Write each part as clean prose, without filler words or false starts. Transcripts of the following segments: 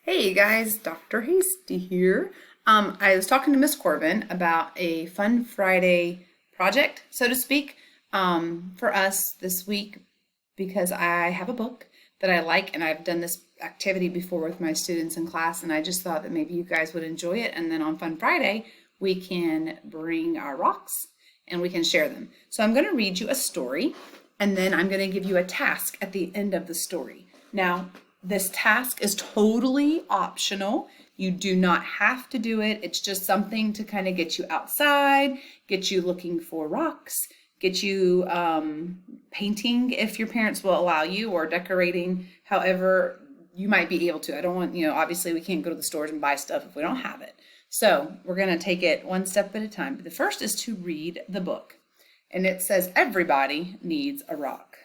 Hey guys, Dr. Hasty here. I was talking to Miss Corbin about a Fun Friday project, so to speak, for us this week because I have a book that I like and I've done this activity before with my students in class, and I just thought that maybe you guys would enjoy it. And then on Fun Friday, we can bring our rocks and we can share them. So I'm going to read you a story and then I'm going to give you a task at the end of the story. Now, this task is totally optional. You do not have to do it. It's just something to kind of get you outside, get you looking for rocks, get you painting if your parents will allow you, or decorating however you might be able to. I don't want, obviously we can't go to the stores and buy stuff if we don't have it. So we're going to take it one step at a time. But the first is to read the book. And it says, everybody needs a rock.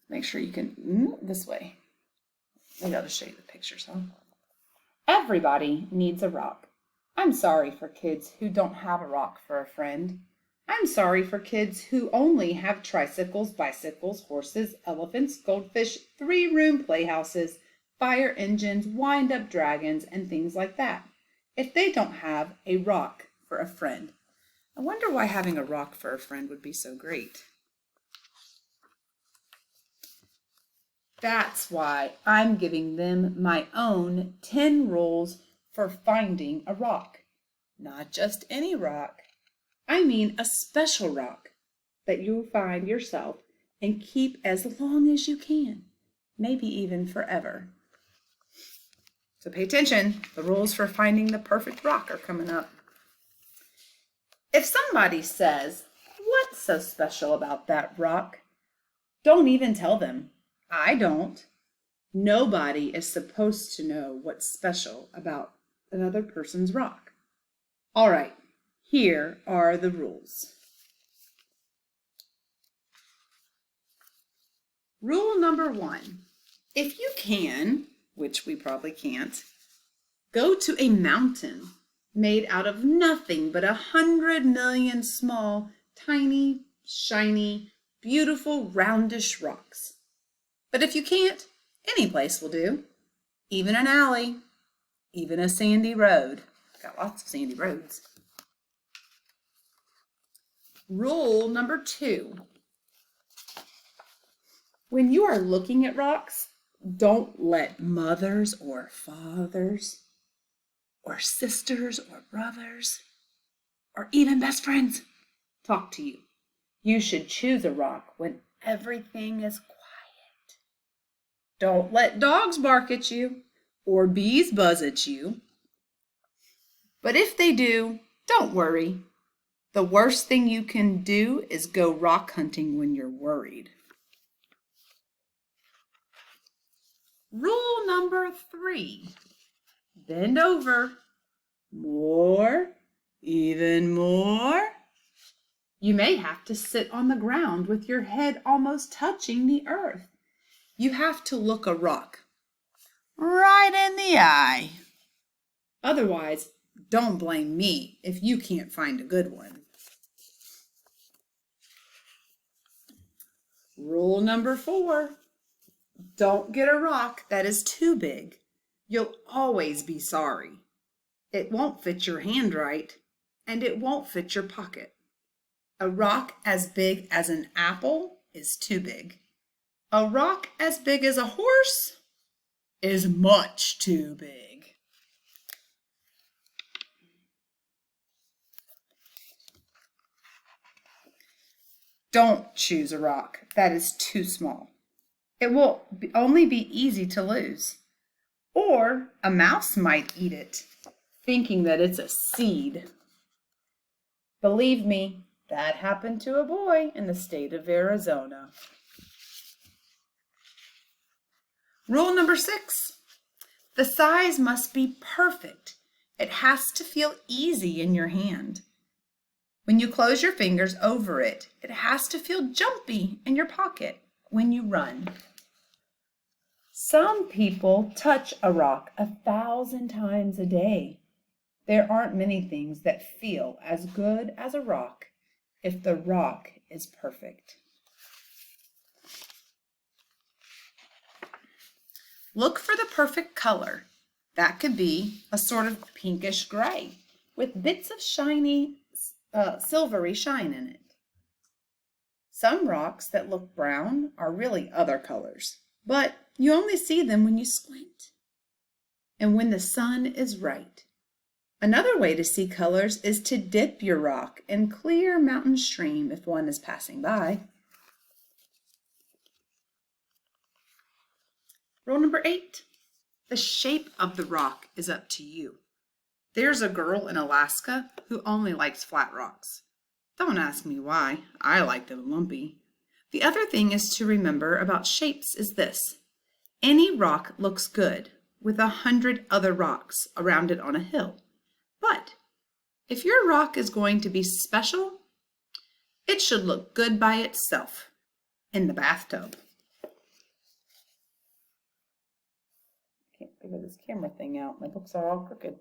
Make sure you can, this way. Maybe I'll just show you the pictures, huh? Everybody needs a rock. I'm sorry for kids who don't have a rock for a friend. I'm sorry for kids who only have tricycles, bicycles, horses, elephants, goldfish, three-room playhouses, fire engines, wind-up dragons, and things like that. If they don't have a rock for a friend. I wonder why having a rock for a friend would be so great. That's why I'm giving them my own 10 rules for finding a rock. Not just any rock. I mean a special rock that you'll find yourself and keep as long as you can, maybe even forever. So pay attention. The rules for finding the perfect rock are coming up. If somebody says, "What's so special about that rock?" don't even tell them. I don't. Nobody is supposed to know what's special about another person's rock. All right, here are the rules. Rule number 1. If you can, which we probably can't, go to a mountain made out of nothing but 100 million small, tiny, shiny, beautiful, roundish rocks. But if you can't, any place will do. Even an alley, even a sandy road. Got lots of sandy roads. Rule number 2. When you are looking at rocks, don't let mothers or fathers or sisters or brothers or even best friends talk to you. You should choose a rock when everything is quiet. Don't let dogs bark at you or bees buzz at you. But if they do, don't worry. The worst thing you can do is go rock hunting when you're worried. Rule number 3. Bend over. More. Even more. You may have to sit on the ground with your head almost touching the earth. You have to look a rock right in the eye. Otherwise, don't blame me if you can't find a good one. Rule number 4. Don't get a rock that is too big. You'll always be sorry. It won't fit your hand right, and it won't fit your pocket. A rock as big as an apple is too big. A rock as big as a horse is much too big. Don't choose a rock that is too small. It will only be easy to lose. Or a mouse might eat it, thinking that it's a seed. Believe me, that happened to a boy in the state of Arizona. Rule number 6. The size must be perfect. It has to feel easy in your hand. When you close your fingers over it, it has to feel jumpy in your pocket when you run. Some people touch a rock 1,000 times a day. There aren't many things that feel as good as a rock if the rock is perfect. Look for the perfect color. That could be a sort of pinkish gray with bits of shiny, silvery shine in it. Some rocks that look brown are really other colors, but you only see them when you squint and when the sun is right. Another way to see colors is to dip your rock in clear mountain stream if one is passing by. Rule number 8, the shape of the rock is up to you. There's a girl in Alaska who only likes flat rocks. Don't ask me why. I like them lumpy. The other thing is to remember about shapes is this. Any rock looks good with 100 other rocks around it on a hill. But if your rock is going to be special, it should look good by itself in the bathtub. I can't figure this camera thing out. My books are all crooked.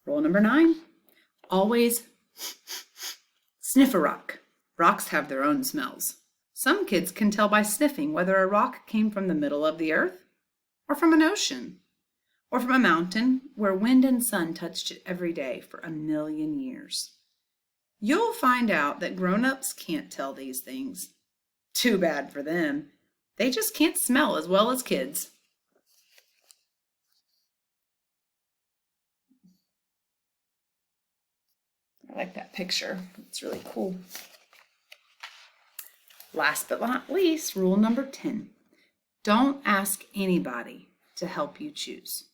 Rule number 9, always sniff a rock. Rocks have their own smells. Some kids can tell by sniffing whether a rock came from the middle of the earth or from an ocean or from a mountain where wind and sun touched it every day for 1,000,000 years. You'll find out that grown-ups can't tell these things. Too bad for them. They just can't smell as well as kids. I like that picture. It's really cool. Last but not least, rule number 10. Don't ask anybody to help you choose.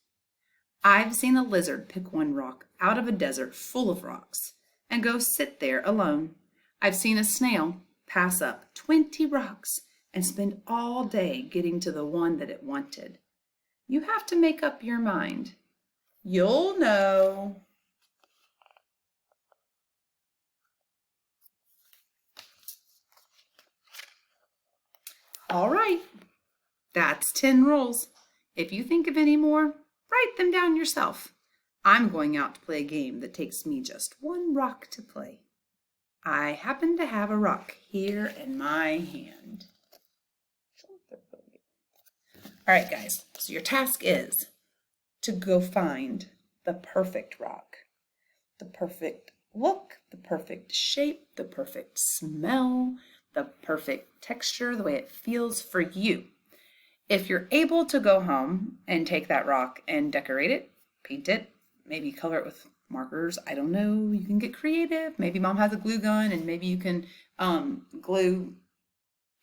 I've seen a lizard pick one rock out of a desert full of rocks and go sit there alone. I've seen a snail pass up 20 rocks and spend all day getting to the one that it wanted. You have to make up your mind. You'll know. All right, that's 10 rules. If you think of any more, write them down yourself. I'm going out to play a game that takes me just one rock to play. I happen to have a rock here in my hand. All right, guys, so your task is to go find the perfect rock, the perfect look, the perfect shape, the perfect smell, the perfect texture, the way it feels for you. If you're able to go home and take that rock and decorate it, paint it, maybe color it with markers, I don't know, you can get creative. Maybe mom has a glue gun and maybe you can glue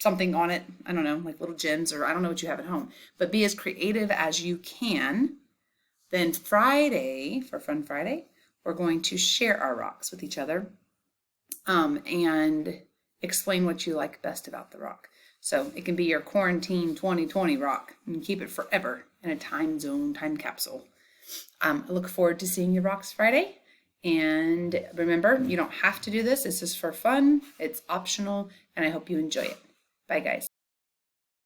something on it, I don't know, like little gems, or I don't know what you have at home, but be as creative as you can. Then Friday, for Fun Friday, we're going to share our rocks with each other and explain what you like best about the rock. So it can be your quarantine 2020 rock and keep it forever in a time zone, time capsule. I look forward to seeing your rocks Friday. And remember, you don't have to do this. This is for fun. It's optional, and I hope you enjoy it. Bye, guys.